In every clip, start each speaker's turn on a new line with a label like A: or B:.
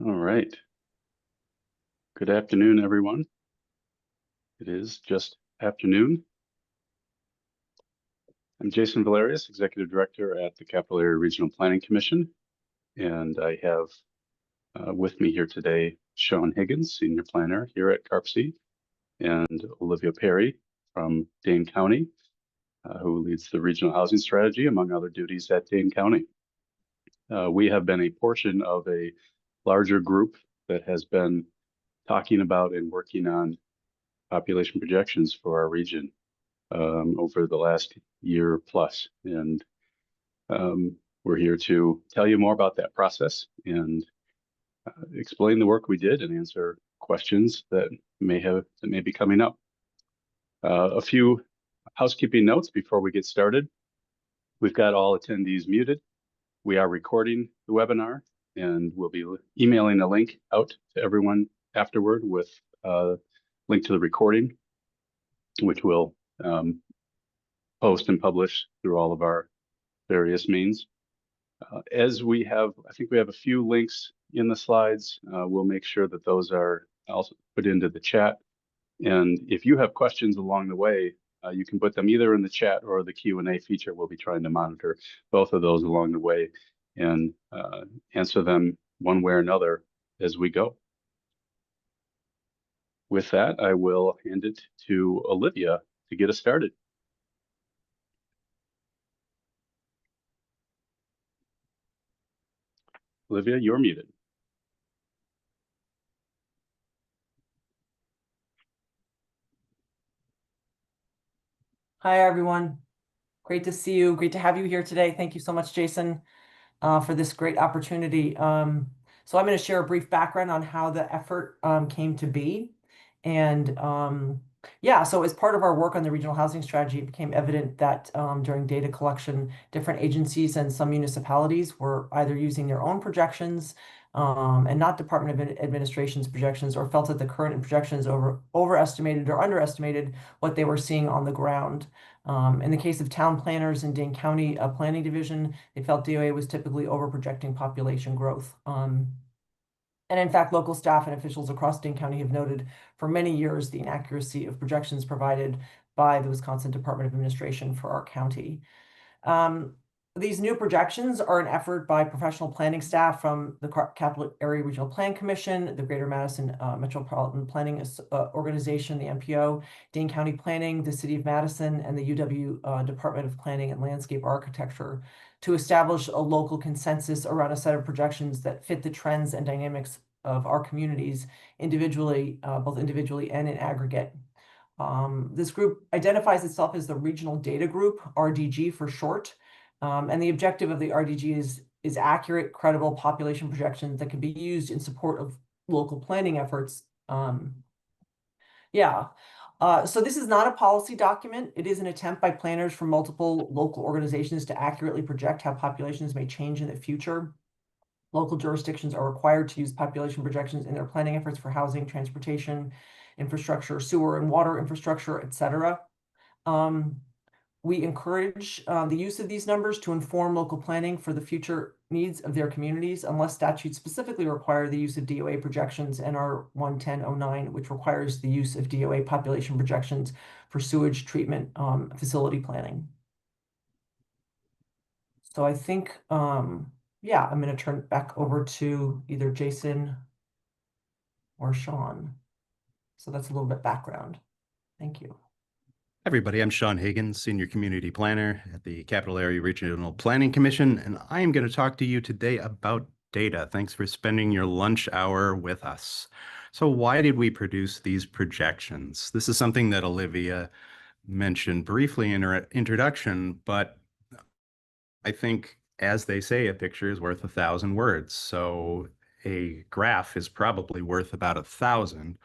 A: All right. Good afternoon, everyone. It is just afternoon. I'm Jason Valerius, Executive Director at the Capital Area Regional Planning Commission, and I have with me here today Sean Higgins, Senior Planner here at CARPC, and Olivia Perry from Dane County, who leads the Regional Housing Strategy, among other duties at Dane County. We have been a portion of a larger group that has been talking about and working on population projections for our region over the last year plus. And we're here to tell you more about that process and explain the work we did and answer questions that may be coming up. A few housekeeping notes before we get started. We've got all attendees muted. We are recording the webinar, and we'll be emailing a link out to everyone afterward with a link to the recording, which we'll post and publish through all of our various means. As we have, I think we have a few links in the slides. We'll make sure that those are also put into the chat. And if you have questions along the way, you can put them either in the chat or the Q&A feature. We'll be trying to monitor both of those along the way and answer them one way or another as we go. With that, I will hand it to Olivia to get us started. Olivia, you're muted.
B: Hi, everyone. Great to see you. Great to have you here today. Thank you so much, Jason, for this great opportunity. So I'm going to share a brief background on how the effort came to be. And yeah, so as part of our work on the regional housing strategy, it became evident that during data collection, different agencies and some municipalities were either using their own projections and not Department of Administration's projections, or felt that the current projections overestimated or underestimated what they were seeing on the ground. In the case of town planners in Dane County Planning Division, they felt DOA was typically overprojecting population growth. And in fact, local staff and officials across Dane County have noted for many years the inaccuracy of projections provided by the Wisconsin Department of Administration for our county. These new projections are an effort by professional planning staff from the Capital Area Regional Plan Commission, the Greater Madison Metropolitan Planning Organization, the MPO, Dane County Planning, the City of Madison, and the UW Department of Planning and Landscape Architecture to establish a local consensus around a set of projections that fit the trends and dynamics of our communities individually, both individually and in aggregate. This group identifies itself as the Regional Data Group, RDG for short. And the objective of the RDG is accurate, credible population projections that can be used in support of local planning efforts. So this is not a policy document. It is an attempt by planners from multiple local organizations to accurately project how populations may change in the future. Local jurisdictions are required to use population projections in their planning efforts for housing, transportation, infrastructure, sewer and water infrastructure, et cetera. We encourage the use of these numbers to inform local planning for the future needs of their communities, unless statutes specifically require the use of DOA projections, NR 11009, which requires the use of DOA population projections for sewage treatment facility planning. So I think, yeah, I'm going to turn it back over to either Jason or Sean. So that's a little bit background. Thank you.
C: Everybody, I'm Sean Higgins, Senior Community Planner at the Capital Area Regional Planning Commission, and I am going to talk to you today about data. Thanks for spending your lunch hour with us. So why did we produce these projections? This is something that Olivia mentioned briefly in her introduction, but I think, as they say, a picture is worth 1,000 words. So a graph is probably worth about 1,000.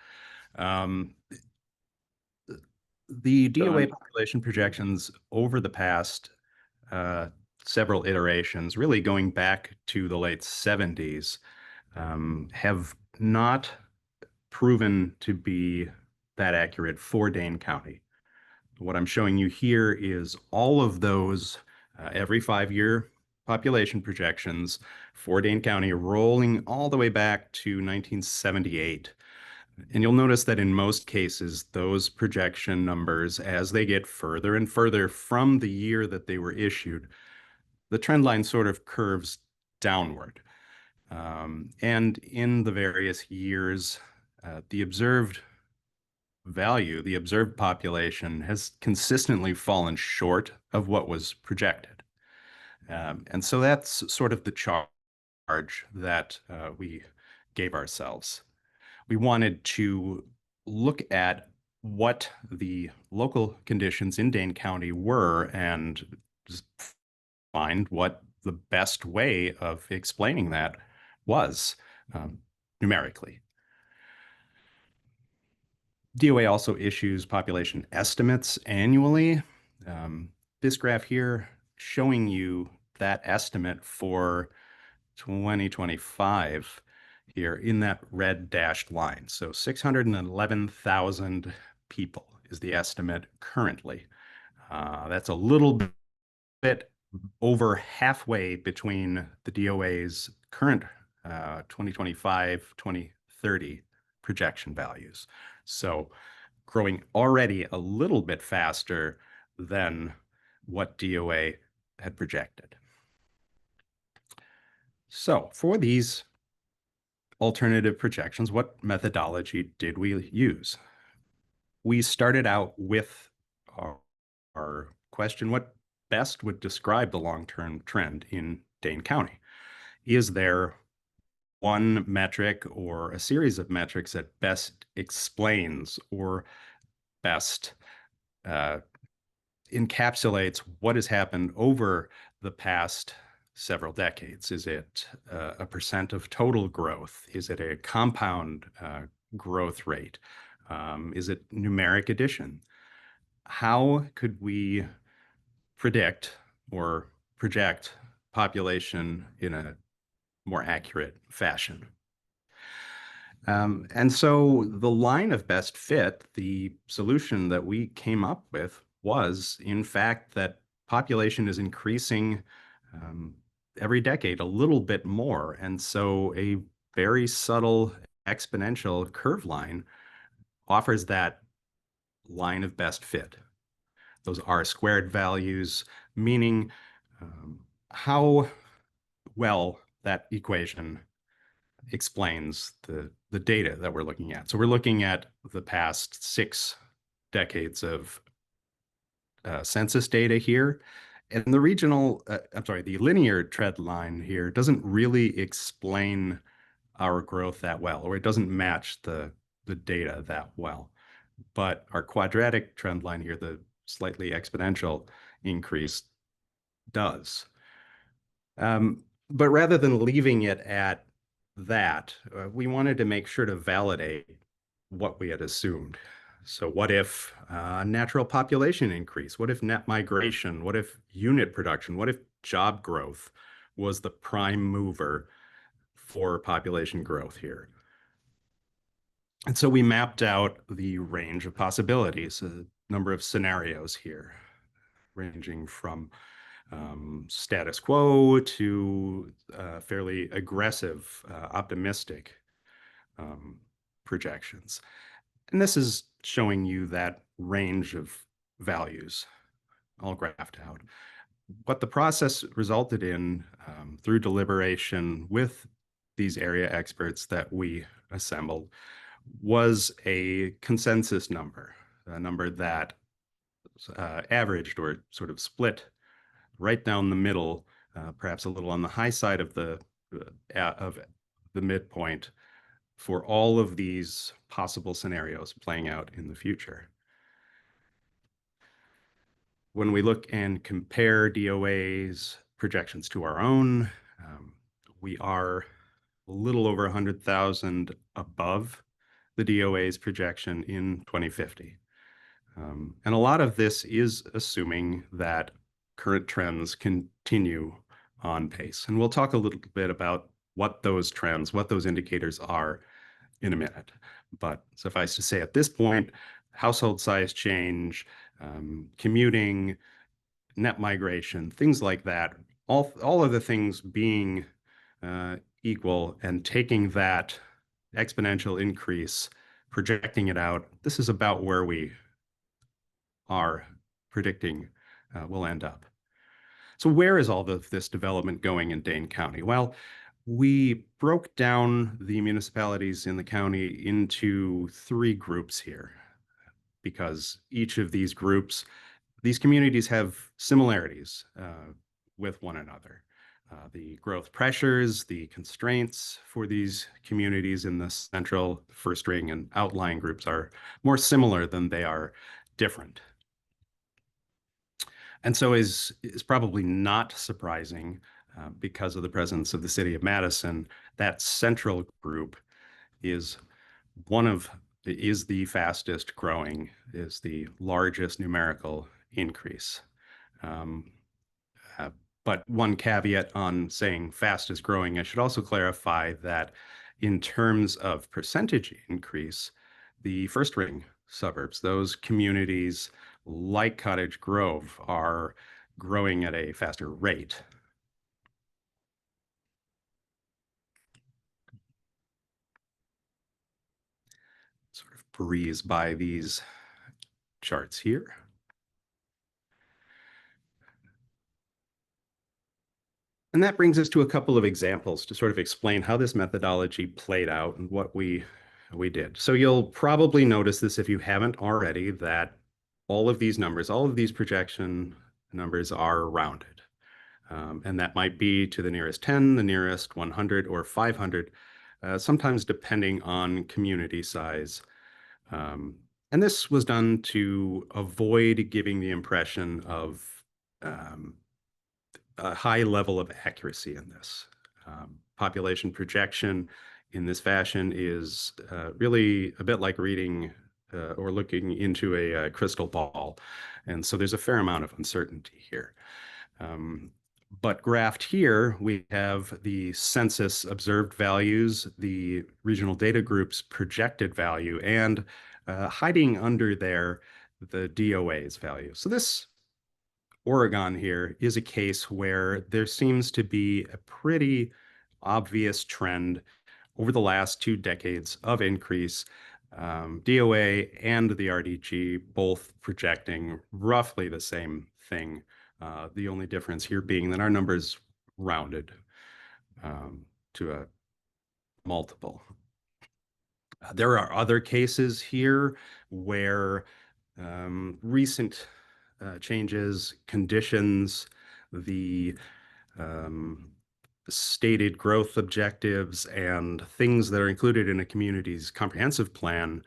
C: The DOA population projections over the past several iterations, really going back to the late 70s, have not proven to be that accurate for Dane County. What I'm showing you here is all of those every 5-year population projections for Dane County rolling all the way back to 1978. And you'll notice that in most cases, those projection numbers, as they get further and further from the year that they were issued, the trend line sort of curves downward. And in the various years, the observed value, the observed population has consistently fallen short of what was projected. And so that's sort of the charge that we gave ourselves. We wanted to look at what the local conditions in Dane County were and just find what the best way of explaining that was numerically. DOA also issues population estimates annually. This graph here showing you that estimate for 2025 here in that red dashed line. So 611,000 people is the estimate currently. That's a little bit over halfway between the DOA's current 2025-2030 projection values. So growing already a little bit faster than what DOA had projected. So for these alternative projections, what methodology did we use? We started out with our question, what best would describe the long-term trend in Dane County? Is there one metric or a series of metrics that best explains or best encapsulates what has happened over the past several decades? Is it a percent of total growth? Is it a compound growth rate? Is it numeric addition? How could we predict or project population in a more accurate fashion? And so the line of best fit, the solution that we came up with was, in fact, that population is increasing every decade a little bit more. And so a very subtle exponential curve line offers that line of best fit. Those R-squared values, meaning how well that equation explains the data that we're looking at. So we're looking at the past 6 decades of census data here. And the the linear trend line here doesn't really explain our growth that well, or it doesn't match the data that well. But our quadratic trend line here, the slightly exponential increase, does. But rather than leaving it at that, we wanted to make sure to validate what we had assumed. So what if natural population increase? What if net migration? What if unit production? What if job growth was the prime mover for population growth here? And so we mapped out the range of possibilities, a number of scenarios here, ranging from status quo to fairly aggressive, optimistic projections. And this is showing you that range of values all graphed out. What the process resulted in through deliberation with these area experts that we assembled was a consensus number, a number that averaged or sort of split right down the middle, perhaps a little on the high side of the midpoint for all of these possible scenarios playing out in the future. When we look and compare DOA's projections to our own, we are a little over 100,000 above the DOA's projection in 2050. And a lot of this is assuming that current trends continue on pace. And we'll talk a little bit about what those trends, what those indicators are in a minute. But suffice to say, at this point, household size change, commuting, net migration, things like that all of the things being equal and taking that exponential increase, projecting it out, this is about where we are predicting we'll end up. So where is all of this development going in Dane County? Well, we broke down the municipalities in the county into 3 groups here because each of these groups, these communities have similarities with one another. The growth pressures, the constraints for these communities in the central, first ring, and outlying groups are more similar than they are different. And so is probably not surprising because of the presence of the city of Madison. That central group is the fastest growing, is the largest numerical increase. But one caveat on saying fastest growing, I should also clarify that in terms of percentage increase, the first ring suburbs, those communities like Cottage Grove, are growing at a faster rate. Sort of breeze by these charts here. And that brings us to a couple of examples to sort of explain how this methodology played out and what we did. So you'll probably notice this if you haven't already, that all of these numbers, all of these projection numbers are rounded. And that might be to the nearest 10, the nearest 100, or 500, sometimes depending on community size. And this was done to avoid giving the impression of a high level of accuracy in this. Population projection in this fashion is really a bit like reading or looking into a crystal ball. And so there's a fair amount of uncertainty here. But graphed here, we have the census observed values, the regional data group's projected value, and hiding under there, the DOA's value. So this Oregon here is a case where there seems to be a pretty obvious trend over the last 2 decades of increase. DOA and the RDG both projecting roughly the same thing. The only difference here being that our numbers rounded to a multiple. There are other cases here where recent changes, conditions, the stated growth objectives, and things that are included in a community's comprehensive plan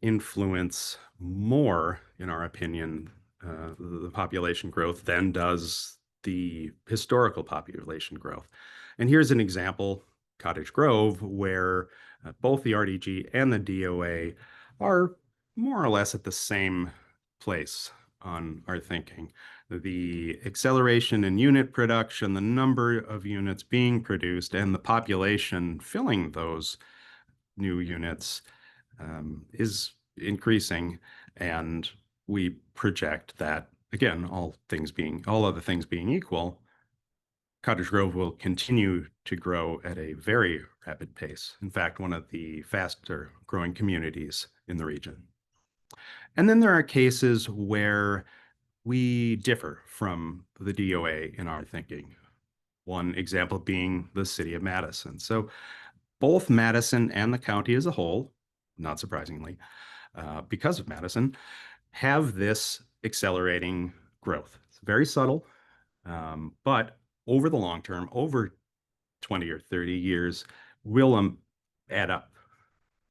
C: influence more, in our opinion, the population growth than does the historical population growth. And here's an example, Cottage Grove, where both the RDG and the DOA are more or less at the same place on our thinking. The acceleration in unit production, the number of units being produced, and the population filling those new units is increasing, and we project that, again, all other things being equal, Cottage Grove will continue to grow at a very rapid pace. In fact, one of the faster growing communities in the region. And then there are cases where we differ from the DOA in our thinking. One example being the city of Madison. So both Madison and the county as a whole, not surprisingly, because of Madison, have this accelerating growth. It's very subtle, but over the long term, over 20 or 30 years, will add up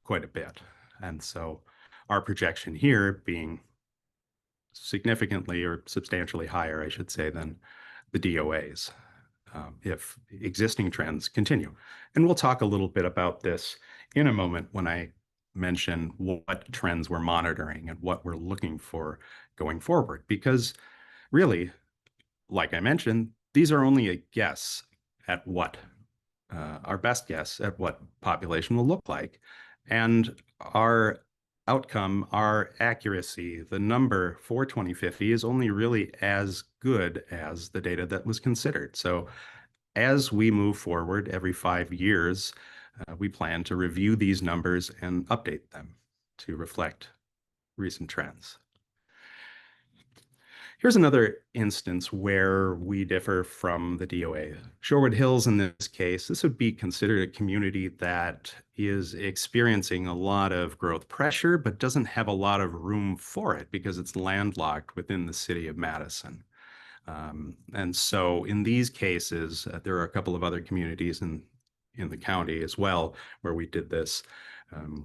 C: quite a bit. And so our projection here being significantly or substantially higher, I should say, than the DOA's, if existing trends continue. And we'll talk a little bit about this in a moment when I mention what trends we're monitoring and what we're looking for going forward. Because really, like I mentioned, these are only a guess at what, our best guess at what population will look like. And our outcome, our accuracy, the number for 2050 is only really as good as the data that was considered. So as we move forward every 5 years, we plan to review these numbers and update them to reflect recent trends. Here's another instance where we differ from the DOA. Shorewood Hills, in this case, this would be considered a community that is experiencing a lot of growth pressure, but doesn't have a lot of room for it because it's landlocked within the city of Madison. And so in these cases, there are a couple of other communities in the county as well where we did this.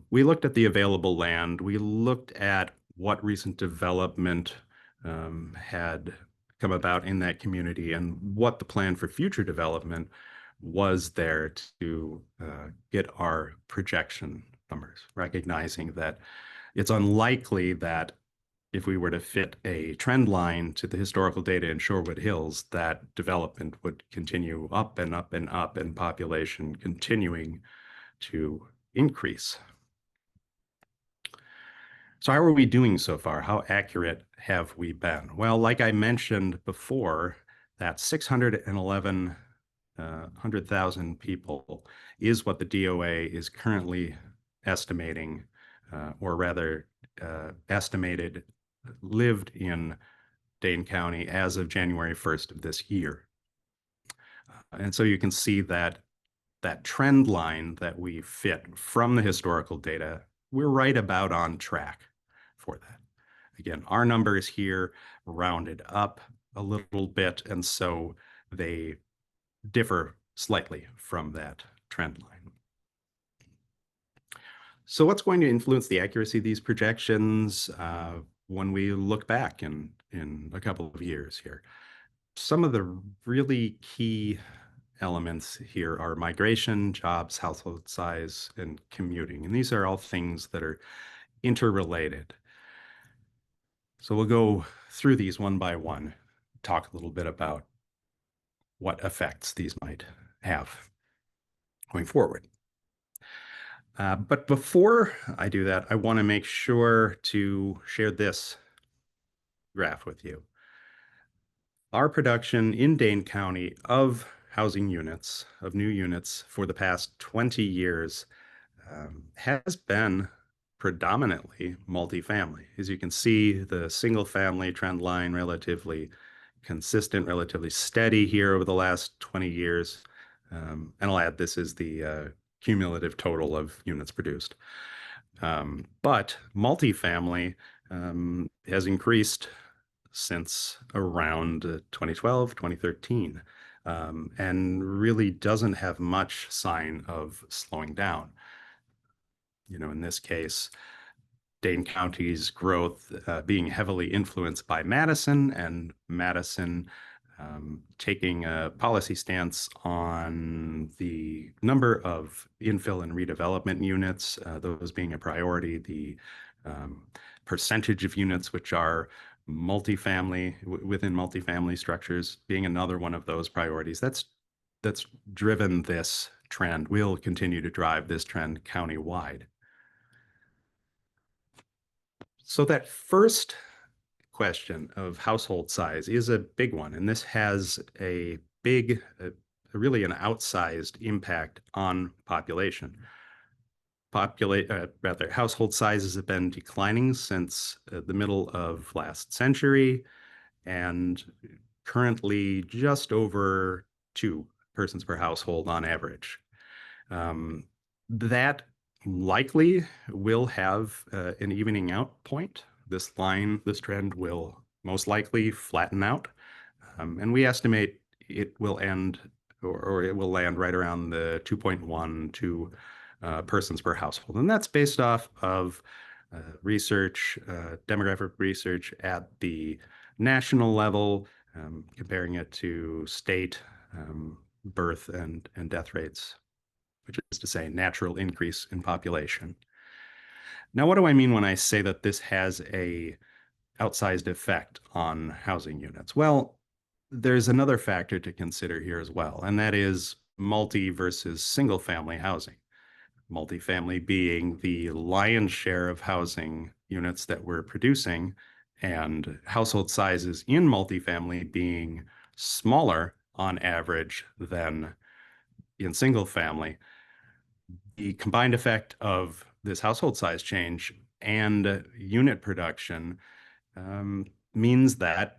C: We looked at the available land. We looked at what recent development had come about in that community and what the plan for future development was there to get our projection numbers, recognizing that it's unlikely that if we were to fit a trend line to the historical data in Shorewood Hills, that development would continue up and up and up, and population continuing to increase. So how are we doing so far? How accurate have we been? Well, like I mentioned before, that 611,000 people is what the DOA is currently estimating, or rather estimated lived in Dane County as of January 1st of this year. And so you can see that that trend line that we fit from the historical data, we're right about on track for that. Again, our numbers here rounded up a little bit, and so they differ slightly from that trend line. So what's going to influence the accuracy of these projections when we look back in a couple of years here? Some of the really key elements here are migration, jobs, household size, and commuting. And these are all things that are interrelated. So we'll go through these one by one, talk a little bit about what effects these might have going forward. But before I do that, I want to make sure to share this graph with you. Our production in Dane County of housing units, of new units for the past 20 years has been predominantly multifamily. As you can see, the single family trend line relatively consistent, relatively steady here over the last 20 years. And I'll add this is the cumulative total of units produced. But multifamily has increased since around 2012, 2013, and really doesn't have much sign of slowing down. You know, in this case, Dane County's growth being heavily influenced by Madison, and Madison taking a policy stance on the number of infill and redevelopment units, those being a priority, the percentage of units which are multifamily, within multifamily structures being another one of those priorities. That's driven this trend, will continue to drive this trend countywide. So that first question of household size is a big one, and this has a big, really an outsized impact on population. Household sizes have been declining since the middle of last century, and currently just over 2 persons per household on average. That likely will have an evening out point. This trend will most likely flatten out. And we estimate it will end, or it will land right around the 2.12 persons per household. And that's based off of research, demographic research at the national level, comparing it to state birth and death rates, which is to say natural increase in population. Now, what do I mean when I say that this has a outsized effect on housing units? Well, there's another factor to consider here as well, and that is multi versus single family housing. multifamily being the lion's share of housing units that we're producing, and household sizes in multifamily being smaller on average than in single family, the combined effect of this household size change and unit production means that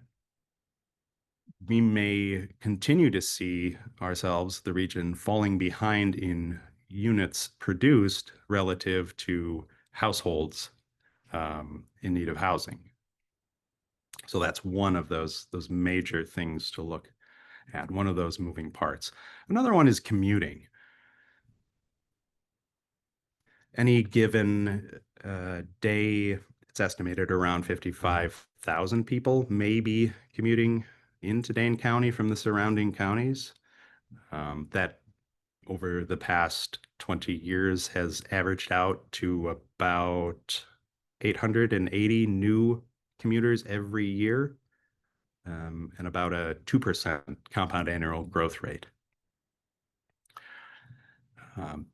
C: we may continue to see ourselves, the region, falling behind in units produced relative to households in need of housing. So that's one of those major things to look at, one of those moving parts. Another one is commuting. Any given day, it's estimated around 55,000 people may be commuting into Dane County from the surrounding counties. That over the past 20 years has averaged out to about 880 new commuters every year, and about a 2% compound annual growth rate.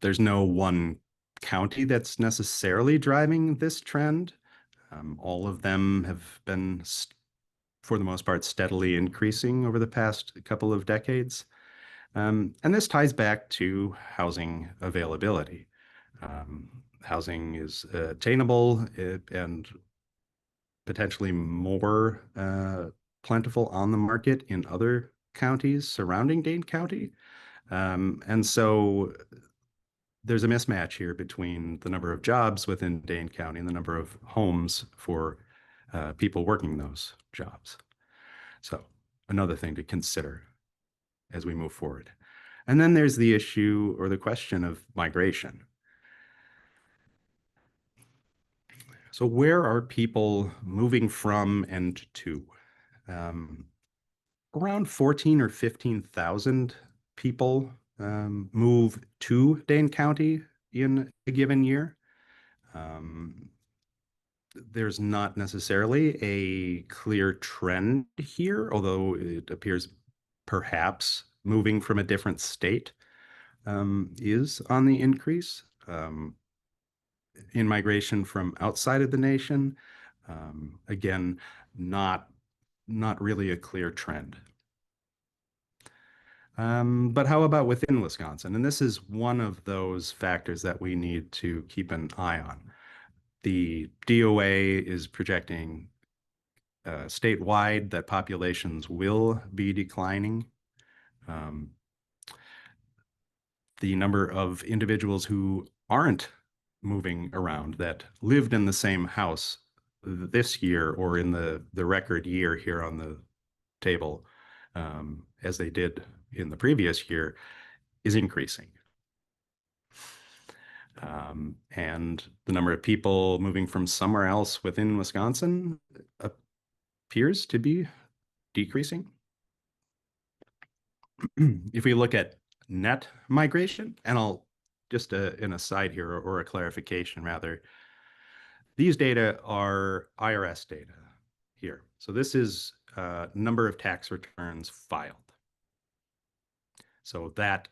C: There's no one county that's necessarily driving this trend. All of them have been, for the most part, steadily increasing over the past couple of decades. And this ties back to housing availability. Housing is attainable and potentially more plentiful on the market in other counties surrounding Dane County. And so there's a mismatch here between the number of jobs within Dane County and the number of homes for people working those jobs. So another thing to consider as we move forward. And then there's the issue or the question of migration. So where are people moving from and to? Around 14 or 15,000 people move to Dane County in a given year. There's not necessarily a clear trend here, although it appears perhaps moving from a different state is on the increase. In migration from outside of the nation, again, not really a clear trend. But how about within Wisconsin? And this is one of those factors that we need to keep an eye on. The DOA is projecting statewide that populations will be declining. The number of individuals who aren't moving around, that lived in the same house this year or in the record year here on the table as they did in the previous year, is increasing. And the number of people moving from somewhere else within Wisconsin appears to be decreasing. If we look at net migration, and I'll just an aside here, or a clarification rather, these data are IRS data here. So this is number of tax returns filed. So that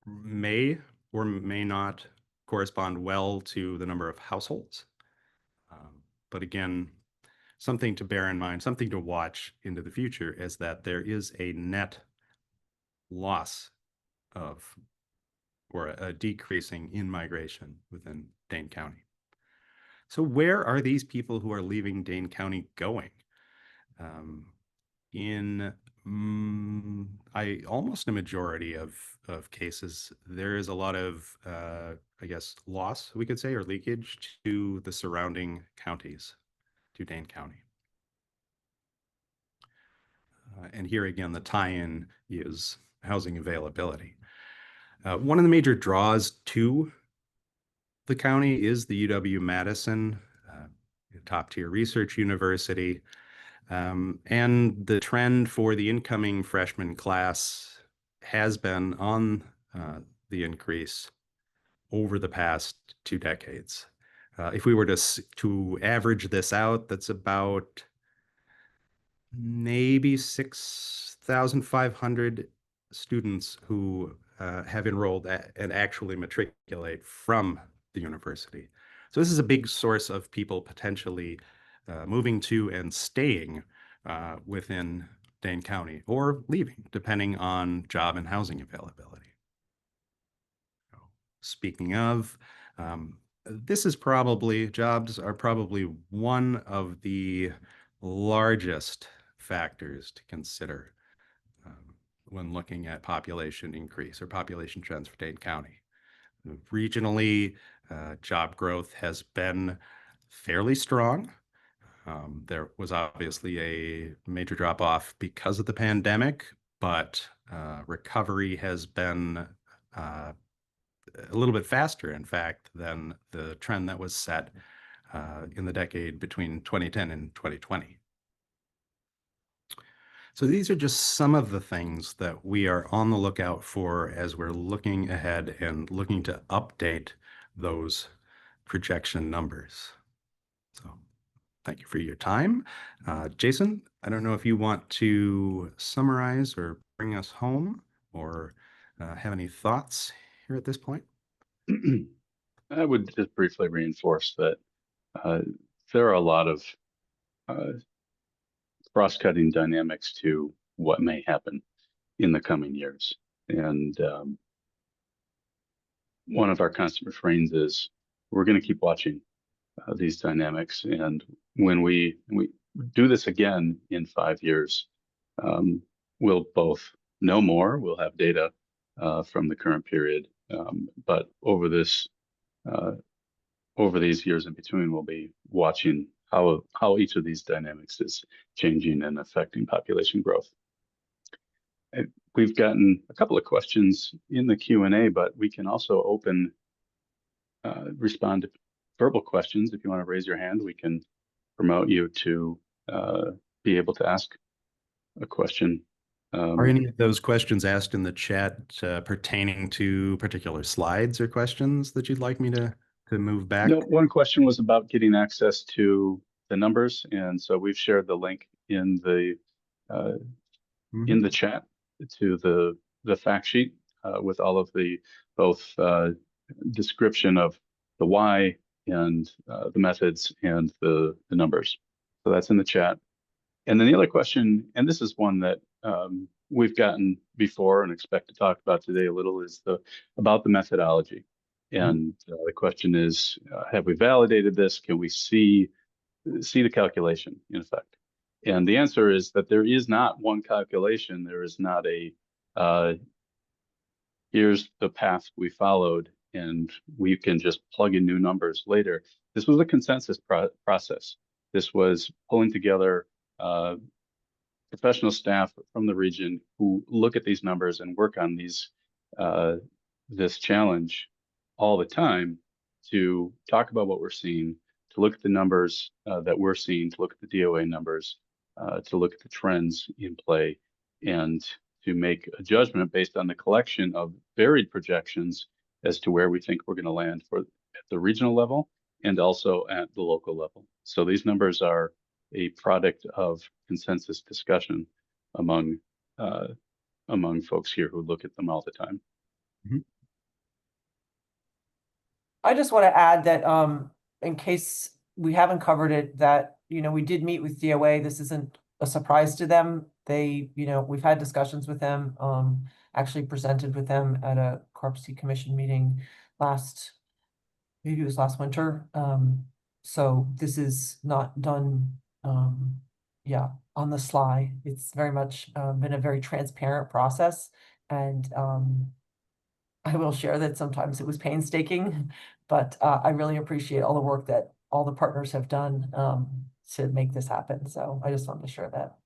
C: may or may not correspond well to the number of households. But again, something to bear in mind, something to watch into the future, is that there is a net loss of, or a decreasing in migration within Dane County. So where are these people who are leaving Dane County going? In almost a majority of cases, there is a lot of, I guess, loss, we could say, or leakage to the surrounding counties, to Dane County. And here again, the tie-in is housing availability. One of the major draws to the county is the UW-Madison, top-tier research university. And the trend for the incoming freshman class has been on the increase over the past 2 decades. If we were to average this out, that's about maybe 6,500 students who have enrolled and actually matriculate from the university. So this is a big source of people potentially moving to and staying within Dane County or leaving, depending on job and housing availability. So, speaking of, jobs are probably one of the largest factors to consider when looking at population increase or population trends for Dane County. Regionally, job growth has been fairly strong. There was obviously a major drop off because of the pandemic, but recovery has been a little bit faster, in fact, than the trend that was set in the decade between 2010 and 2020. So these are just some of the things that we are on the lookout for as we're looking ahead and looking to update those projection numbers. So thank you for your time. Jason, I don't know if you want to summarize or bring us home or have any thoughts here at this point?
A: I would just briefly reinforce that there are a lot of cross-cutting dynamics to what may happen in the coming years. And one of our constant refrains is we're going to keep watching these dynamics. And when we do this again in 5 years, we'll both know more, we'll have data from the current period, but over these years in between, we'll be watching how each of these dynamics is changing and affecting population growth. We've gotten a couple of questions in the Q&A, but we can also respond to verbal questions. If you want to raise your hand, we can promote you to be able to ask a question.
C: Are any of those questions asked in the chat pertaining to particular slides or questions that you'd like me to move back?
A: No, one question was about getting access to the numbers, and so we've shared the link in the chat to the fact sheet with all of the both description of the why and the methods and the numbers. So that's in the chat. And then the other question, and this is one that we've gotten before and expect to talk about today a little, is about the methodology. And the question is, have we validated this? Can we see the calculation in effect? And the answer is that there is not one calculation. There is not here's the path we followed, and we can just plug in new numbers later. This was a consensus process. This was pulling together professional staff from the region who look at these numbers and work on this challenge all the time to talk about what we're seeing, to look at the numbers that we're seeing, to look at the DOA numbers, to look at the trends in play, and to make a judgment based on the collection of varied projections as to where we think we're going to land at the regional level and also at the local level. So these numbers are a product of consensus discussion among folks here who look at them all the time.
B: I just want to add that in case we haven't covered it, that we did meet with DOA. This isn't a surprise to them. They, we've had discussions with them, actually presented with them at a Carp Sea Commission meeting maybe it was last winter. So this is not done, on the sly. It's very much been a very transparent process. And I will share that sometimes it was painstaking, but I really appreciate all the work that all the partners have done to make this happen. So I just wanted to share that.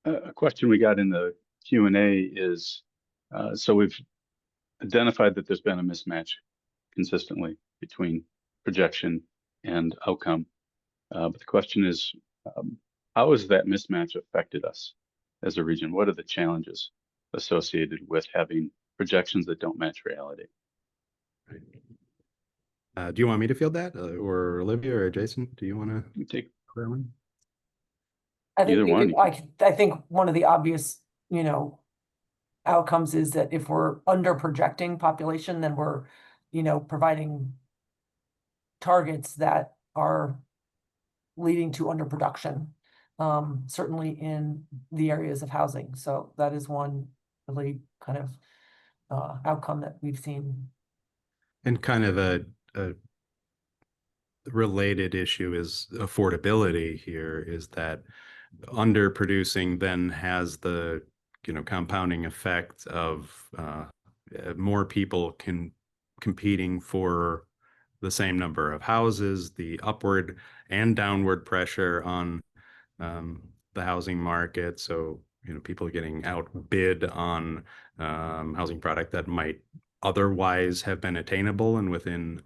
A: A question we got in the Q&A is, so we've identified that there's been a mismatch consistently between projection and outcome. But the question is, how has that mismatch affected us as a region? What are the challenges associated with having projections that don't match reality?
C: Do you want me to field that, or Olivia or Jason? Do you want to take that one?
B: I think one of the obvious, outcomes is that if we're under projecting population, then we're, providing targets that are leading to underproduction, certainly in the areas of housing. So that is one really kind of outcome that we've seen.
C: And kind of a related issue is affordability here, is that underproducing then has the compounding effect of more people competing for the same number of houses, the upward and downward pressure on the housing market. So people are getting outbid on housing product that might otherwise have been attainable and within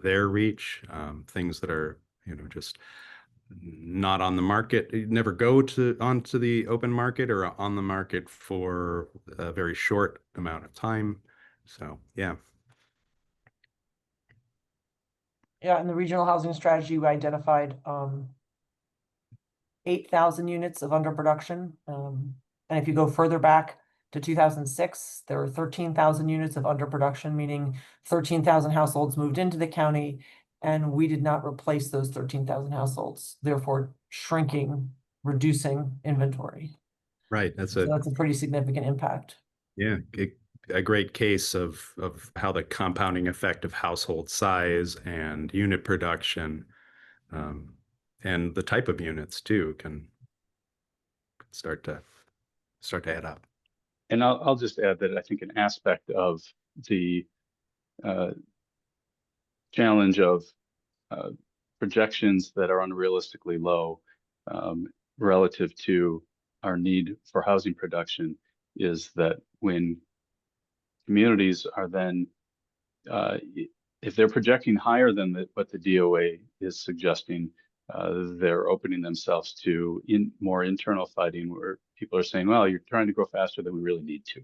C: their reach. Things that are just not on the market, never go onto the open market or on the market for a very short amount of time. So yeah.
B: Yeah, in the regional housing strategy, we identified 8,000 units of underproduction. And if you go further back to 2006, there were 13,000 units of underproduction, meaning 13,000 households moved into the county, and we did not replace those 13,000 households, therefore shrinking, reducing inventory.
C: Right.
B: So that's a pretty significant impact.
C: Yeah, a great case of how the compounding effect of household size and unit production, and the type of units too, can start to add up.
A: And I'll just add that I think an aspect of the challenge of projections that are unrealistically low relative to our need for housing production is that when communities are then, if they're projecting higher than what the DOA is suggesting, they're opening themselves to more internal fighting where people are saying, well, you're trying to grow faster than we really need to.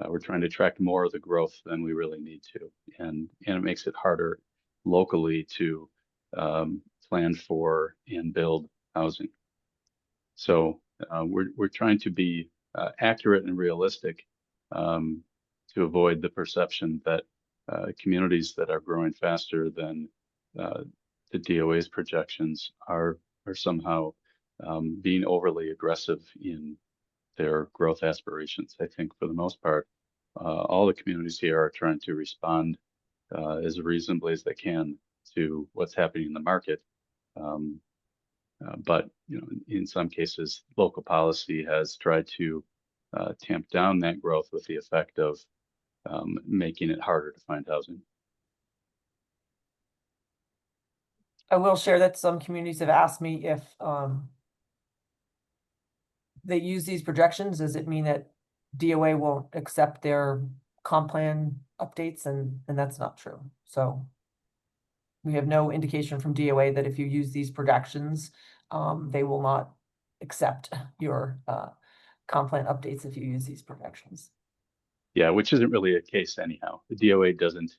A: We're trying to attract more of the growth than we really need to. And it makes it harder locally to plan for and build housing. So we're trying to be accurate and realistic to avoid the perception that communities that are growing faster than the DOA's projections are somehow being overly aggressive in their growth aspirations. I think for the most part, all the communities here are trying to respond as reasonably as they can to what's happening in the market. But in some cases, local policy has tried to tamp down that growth with the effect of making it harder to find housing.
B: I will share that some communities have asked me if they use these projections. Does it mean that DOA won't accept their comp plan updates? And that's not true. So we have no indication from DOA that if you use these projections, they will not accept your comp plan updates if you use these projections.
A: Yeah, which isn't really a case anyhow. The DOA doesn't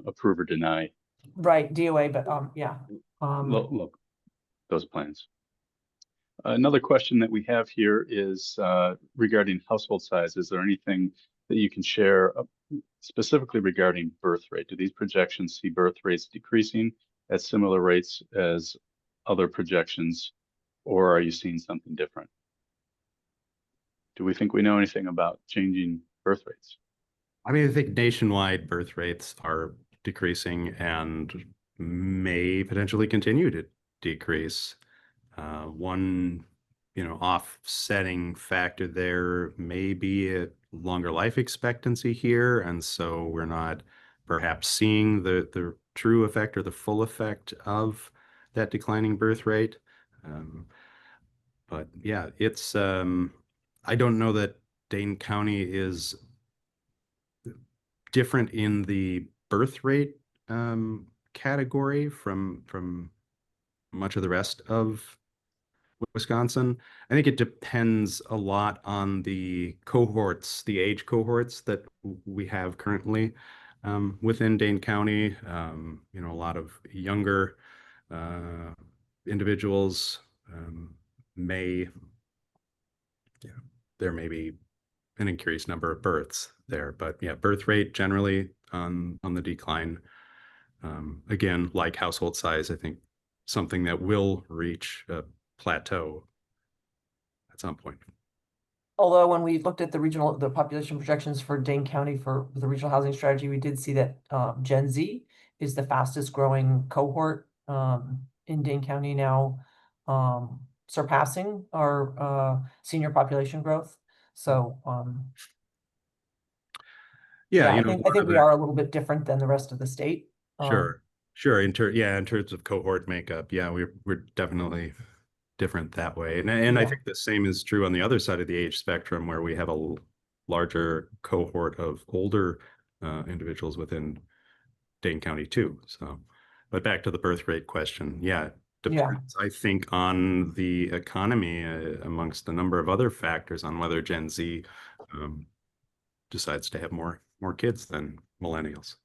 A: approve or deny.
B: Right, DOA, but yeah.
A: Look, those plans. Another question that we have here is regarding household size. Is there anything that you can share specifically regarding birth rate? Do these projections see birth rates decreasing at similar rates as other projections, or are you seeing something different? Do we think we know anything about changing birth rates?
C: I mean, I think nationwide birth rates are decreasing and may potentially continue to decrease. One, offsetting factor there may be a longer life expectancy here, and so we're not perhaps seeing the true effect or the full effect of that declining birth rate. But yeah, it's I don't know that Dane County is different in the birth rate category from much of the rest of Wisconsin. I think it depends a lot on the cohorts, the age cohorts that we have currently within Dane County. A lot of younger individuals there may be an increased number of births there. But yeah, birth rate generally on the decline. Again, like household size, I think something that will reach a plateau at some point.
B: Although when we looked at the population projections for Dane County for the regional housing strategy, we did see that Gen Z is the fastest growing cohort in Dane County now, surpassing our senior population growth. So
C: Yeah,
B: I
C: you know,
B: think we are a little bit different than the rest of the state.
C: sure. In terms of cohort makeup, yeah, we're definitely different that way. And I
B: Yeah.
C: think the same is true on the other side of the age spectrum, where we have a larger cohort of older individuals within Dane County too. So, but back to the birth rate question, yeah, depends, I think, on the economy amongst a number of other factors on whether Gen Z decides to have more kids than millennials.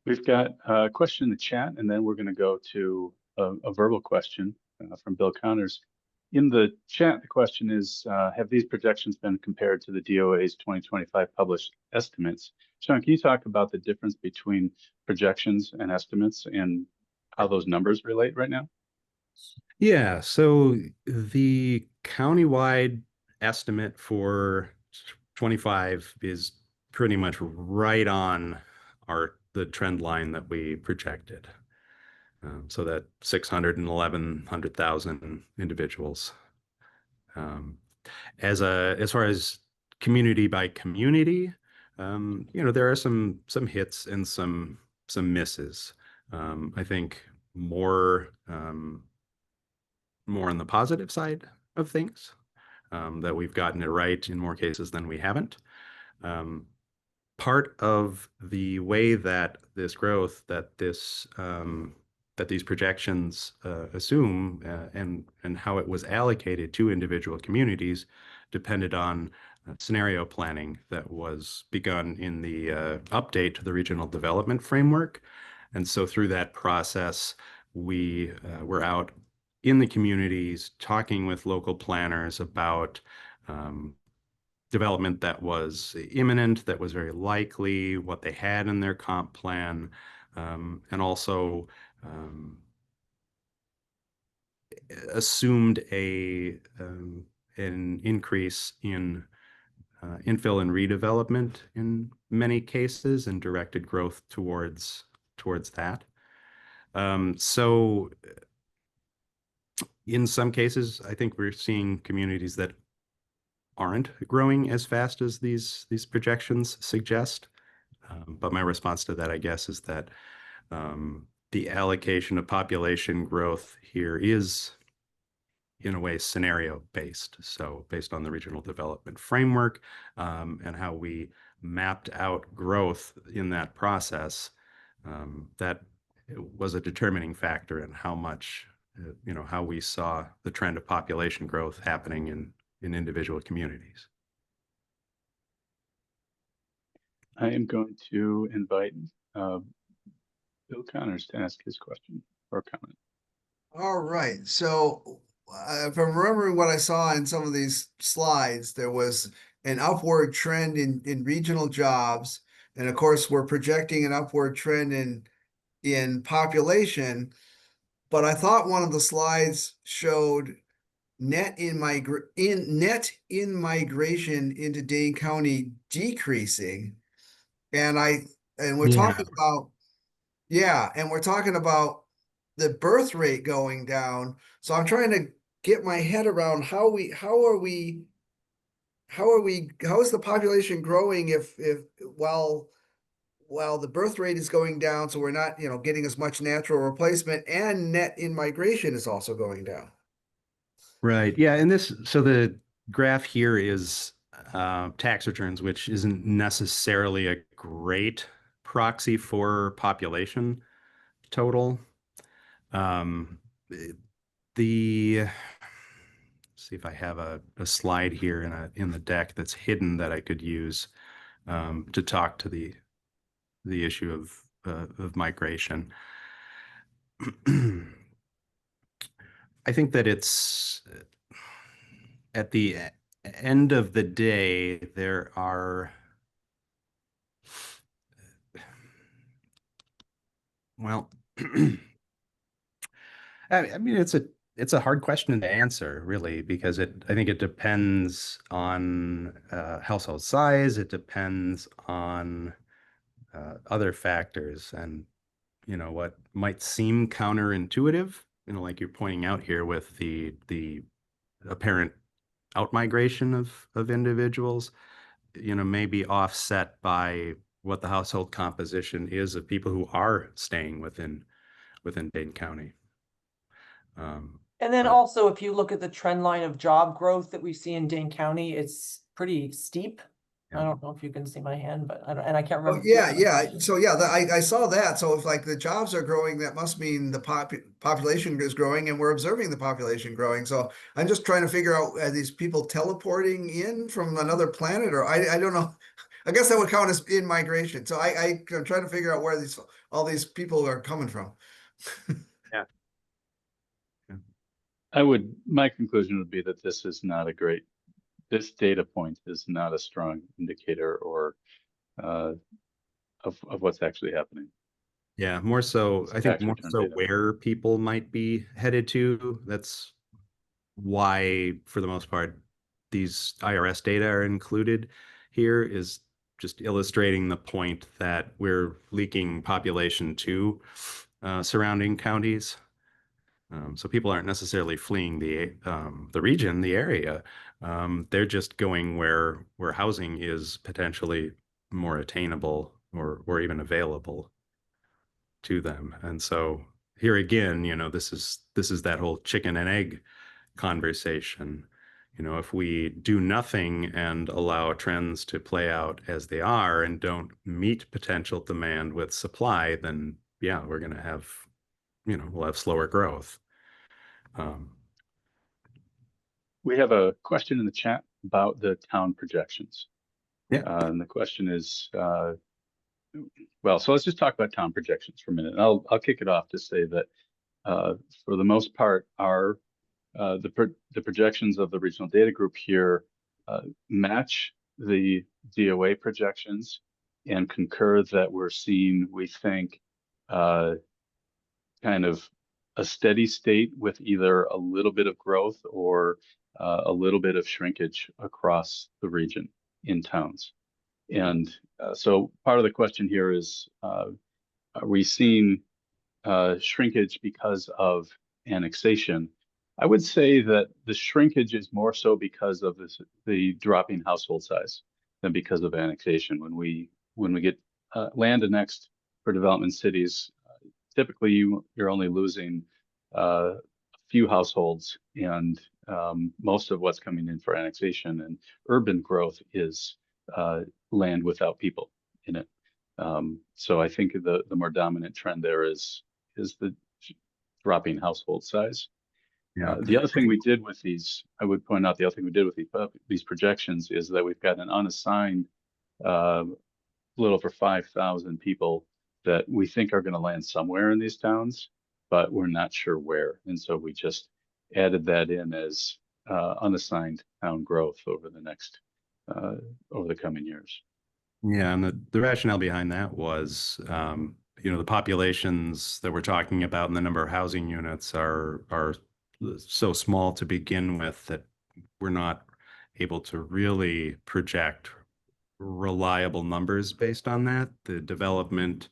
A: We've got a question in the chat, and then we're going to go to a verbal question from Bill Connors. In the chat, the question is, have these projections been compared to the DOA's 2025 published estimates? Sean, can you talk about the difference between projections and estimates and how those numbers relate right now?
C: Yeah, so the countywide estimate for 25 is pretty much right on the trend line that we projected. So that 611,000 individuals. As far as community by community, there are some hits and some misses. I think more on the positive side of things, that we've gotten it right in more cases than we haven't. Part of the way that this growth, that these projections assume, and how it was allocated to individual communities depended on scenario planning that was begun in the update to the regional development framework. And so through that process, we were out in the communities talking with local planners about development that was imminent, that was very likely, what they had in their comp plan, and also assumed an increase in infill and redevelopment in many cases, and directed growth towards that. So in some cases, I think we're seeing communities that aren't growing as fast as these projections suggest. But my response to that, I guess, is that the allocation of population growth here is, in a way, scenario based. So based on the regional development framework and how we mapped out growth in that process, that was a determining factor in how much, how we saw the trend of population growth happening in individual communities.
A: I am going to invite Bill Connors to ask his question or comment.
D: All right. So if I'm remembering what I saw in some of these slides, there was an upward trend in regional jobs. And of course, we're projecting an upward trend in population. But I thought one of the slides showed net in migration into Dane County decreasing. And we're talking about, and we're talking about the birth rate going down. So I'm trying to get my head around how is the population growing if while the birth rate is going down, so we're not, getting as much natural replacement, and net in migration is also going down.
C: Right. Yeah. And so the graph here is tax returns, which isn't necessarily a great proxy for population total. Let's see if I have a slide here in the deck that's hidden that I could use to talk to the issue of migration. I think that it's at the end of the day, there are, well, I mean, it's a hard question to answer, really, because I think it depends on household size. It depends on other factors, and what might seem counterintuitive, like you're pointing out here with the apparent outmigration of individuals, may be offset by what the household composition is of people who are staying within Dane County.
B: And then
C: But
B: also, if you look at the trend line of job growth that we see in Dane County, it's pretty steep. I
C: Yeah.
B: don't know if you can see my hand, but I can't
D: Oh,
B: remember.
D: yeah. So yeah, I saw that. So if like the jobs are growing, that must mean the population is growing, and we're observing the population growing. So I'm just trying to figure out, are these people teleporting in from another planet, or I don't know. I guess that would count as in migration. So I'm trying to figure out where all these people are coming from.
C: yeah.
A: My conclusion would be that this data point is not a strong indicator or uh, of what's actually happening.
C: Yeah, more so,
A: It's
C: I think
A: tax
C: more
A: return
C: so
A: data.
C: where people might be headed to. That's why, for the most part, these IRS data are included here, is just illustrating the point that we're leaking population to surrounding counties. So people aren't necessarily fleeing the region, the area. They're just going where housing is potentially more attainable or even available to them. And so here again, this is that whole chicken and egg conversation. If we do nothing and allow trends to play out as they are and don't meet potential demand with supply, then yeah, we're going to have, we'll have slower growth.
A: We have a question in the chat about the town projections.
C: Yeah.
A: And the question is, well, so let's just talk about town projections for a minute. And I'll kick it off to say that for the most part, the projections of the regional data group here match the DOA projections and concur that we're seeing, we think, kind of a steady state with either a little bit of growth or a little bit of shrinkage across the region in towns. And so part of the question here is, are we seeing shrinkage because of annexation? I would say that the shrinkage is more so because of the dropping household size than because of annexation. When we get land annexed for development cities, typically you're only losing a few households, and most of what's coming in for annexation and urban growth is land without people in it. So I think the more dominant trend there is the dropping household size.
C: Yeah.
A: The other thing we did with these, I would point out, the other thing we did with these projections is that we've got an unassigned little over 5,000 people that we think are going to land somewhere in these towns, but we're not sure where. And so we just added that in as unassigned town growth over the coming years.
C: Yeah, and the rationale behind that was, the populations that we're talking about and the number of housing units are so small to begin with that we're not able to really project reliable numbers based on that. The development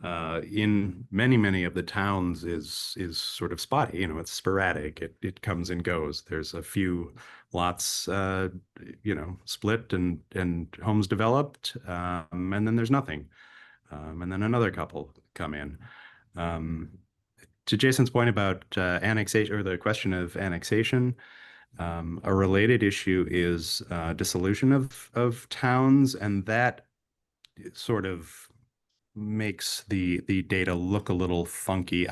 C: in many of the towns is sort of spotty. It's sporadic. It comes and goes. There's a few lots, split and homes developed, and then there's nothing, and then another couple come in. To Jason's point about annexation, or the question of annexation, a related issue is dissolution of towns, and that sort of makes the data look a little funky.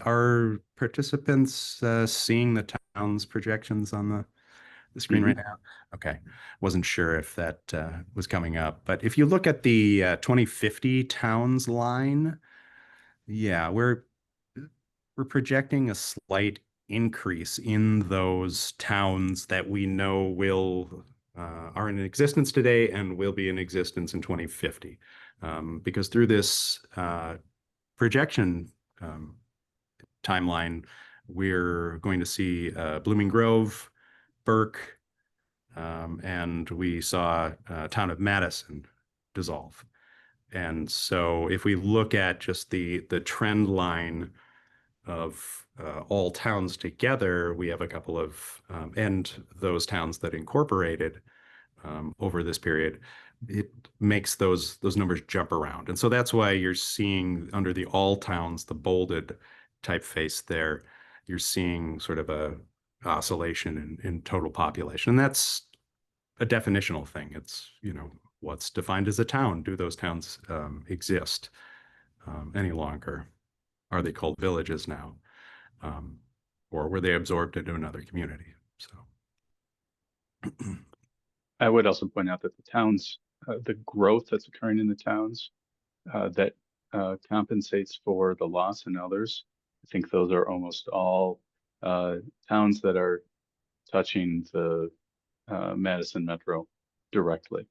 C: Are participants seeing the town's projections on the screen right now? Okay, wasn't sure if that was coming up, but if you look at the 2050 towns line, yeah, we're projecting a slight increase in those towns that we know will are in existence today and will be in existence in 2050. Because through this projection timeline, we're going to see Blooming Grove, Burke, and we saw town of Madison dissolve. And so if we look at just the trend line of all towns together, we have a couple of, and those towns that incorporated over this period, it makes those numbers jump around. And so that's why you're seeing under the all towns, the bolded typeface there, you're seeing sort of a oscillation in total population. And that's a definitional thing. It's, what's defined as a town? Do those towns exist any longer? Are they called villages now? Or were they absorbed into another community? So
A: I would also point out that the towns, the growth that's occurring in the towns that compensates for the loss in others. I think those are almost all towns that are touching the Madison Metro directly.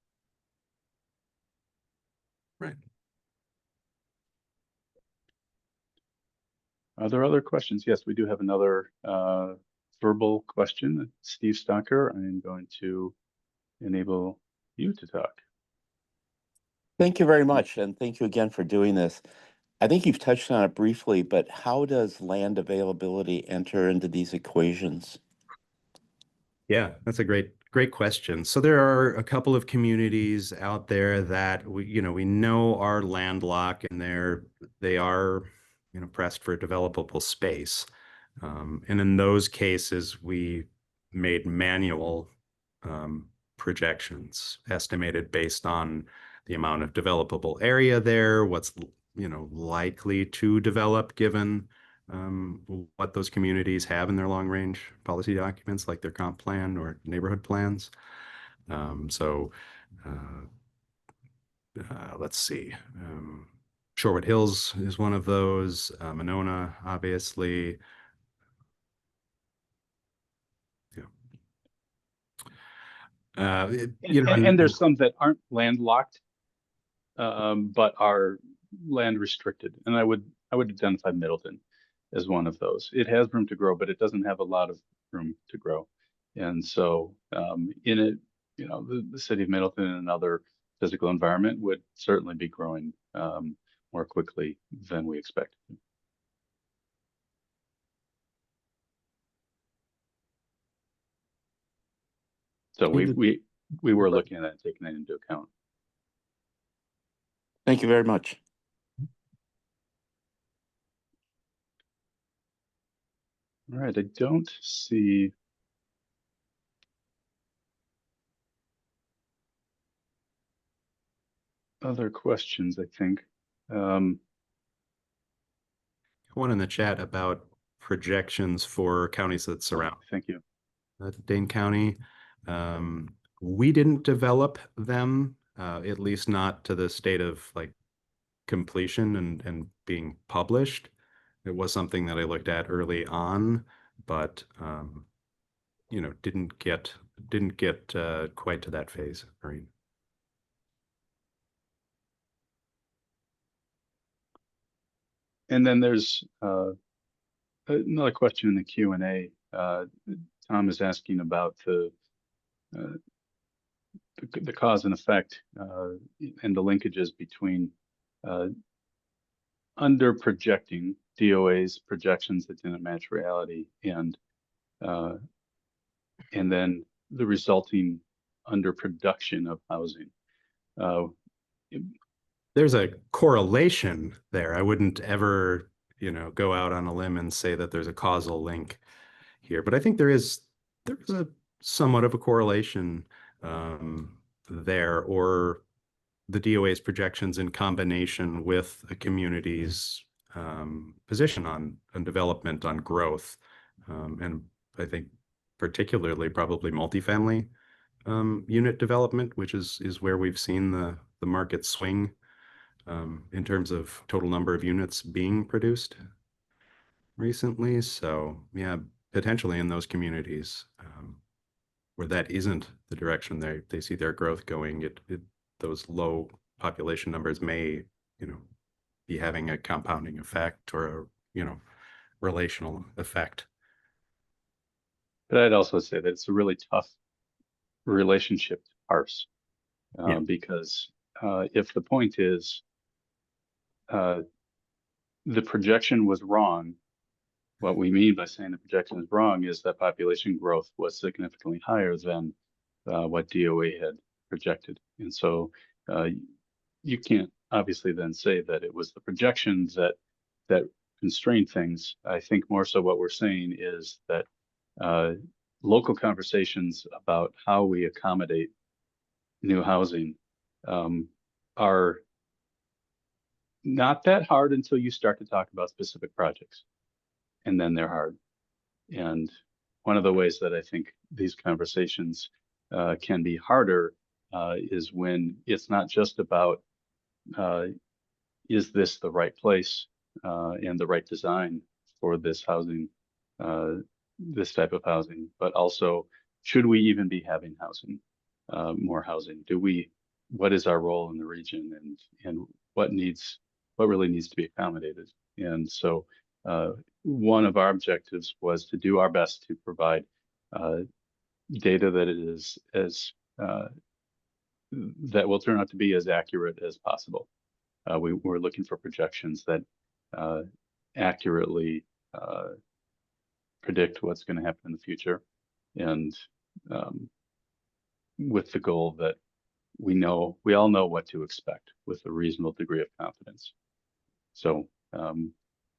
C: right.
A: Are there other questions? Yes, we do have another verbal question. Steve Stocker, I am going to enable you to talk.
E: Thank you very much, and thank you again for doing this. I think you've touched on it briefly, but how does land availability enter into these equations?
C: Yeah, that's a great question. So there are a couple of communities out there that we know are landlocked and they are, pressed for developable space. And in those cases, we made manual projections estimated based on the amount of developable area there, what's, likely to develop given what those communities have in their long range policy documents, like their comp plan or neighborhood plans. So let's see. Shorewood Hills is one of those. Monona, obviously. Yeah.
A: And there's some that aren't landlocked, but are land restricted. And I would identify Middleton as one of those. It has room to grow, but it doesn't have a lot of room to grow. And so in it, the city of Middleton and another physical environment would certainly be growing more quickly than we expected. So we were looking at that and taking that into account.
E: Thank you very much.
A: All right, I don't see other questions, I think.
C: One in the chat about projections for counties that surround.
A: Thank you.
C: Dane County. We didn't develop them, at least not to the state of completion and being published. It was something that I looked at early on, but didn't get quite to that phase. Right.
A: And then there's another question in the Q&A. Tom is asking about the cause and effect and the linkages between under projecting DOA's projections that didn't match reality and then the resulting underproduction of housing.
C: There's a correlation there. I wouldn't ever, go out on a limb and say that there's a causal link here, but I think there is a somewhat of a correlation there, or the DOA's projections in combination with a community's position on development, on growth, and I think particularly probably multifamily unit development, which is where we've seen the market swing in terms of total number of units being produced recently. So yeah, potentially in those communities where that isn't the direction they see their growth going, those low population numbers may, be having a compounding effect or a, relational effect.
A: But I'd also say that it's a really tough relationship to parse
C: Yeah.
A: because if the point is the projection was wrong, what we mean by saying the projection is wrong is that population growth was significantly higher than what DOA had projected. And so you can't obviously then say that it was the projections that constrained things. I think more so what we're saying is that local conversations about how we accommodate new housing are not that hard until you start to talk about specific projects, and then they're hard. And one of the ways that I think these conversations can be harder is when it's not just about is this the right place and the right design for this housing, this type of housing, but also should we even be having housing, more housing? What is our role in the region, and what really needs to be accommodated? And so one of our objectives was to do our best to provide data that is that will turn out to be as accurate as possible. We're looking for projections that accurately predict what's going to happen in the future, and with the goal that we all know what to expect with a reasonable degree of confidence. So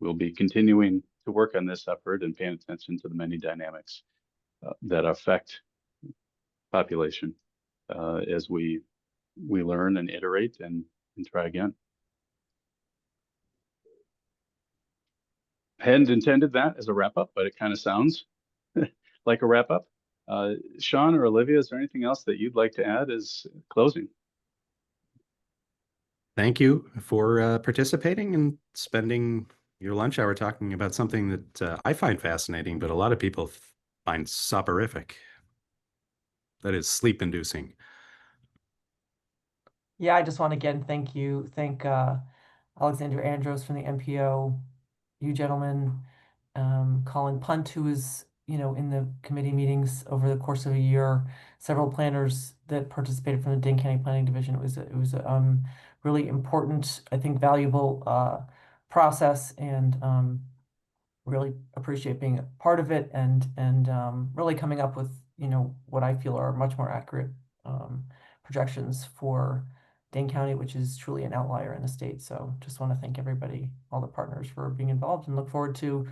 A: we'll be continuing to work on this effort and paying attention to the many dynamics that affect population as we learn and iterate and try again. I hadn't intended that as a wrap up, but it kind of sounds like a wrap up. Sean or Olivia, is there anything else that you'd like to add as closing?
C: Thank you for participating and spending your lunch hour talking about something that I find fascinating, but a lot of people find soporific. That is sleep inducing.
B: Yeah, I just want to again thank Alexander Andros from the MPO, you gentlemen, Colin Punt, who was in the committee meetings over the course of a year, several planners that participated from the Dane County Planning Division. It was a really important, I think, valuable process, and really appreciate being a part of it, and really coming up with what I feel are much more accurate projections for Dane County, which is truly an outlier in the state. So just want to thank everybody, all the partners, for being involved, and look forward to,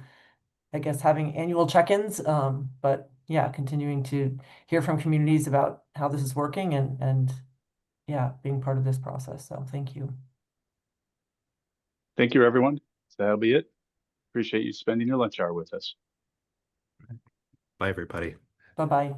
B: I guess, having annual check-ins. But yeah, continuing to hear from communities about how this is working, and yeah, being part of this process. So thank you.
A: Thank you, everyone. So that'll be it. Appreciate you spending your lunch hour with us.
C: Bye, everybody.
B: Bye-bye.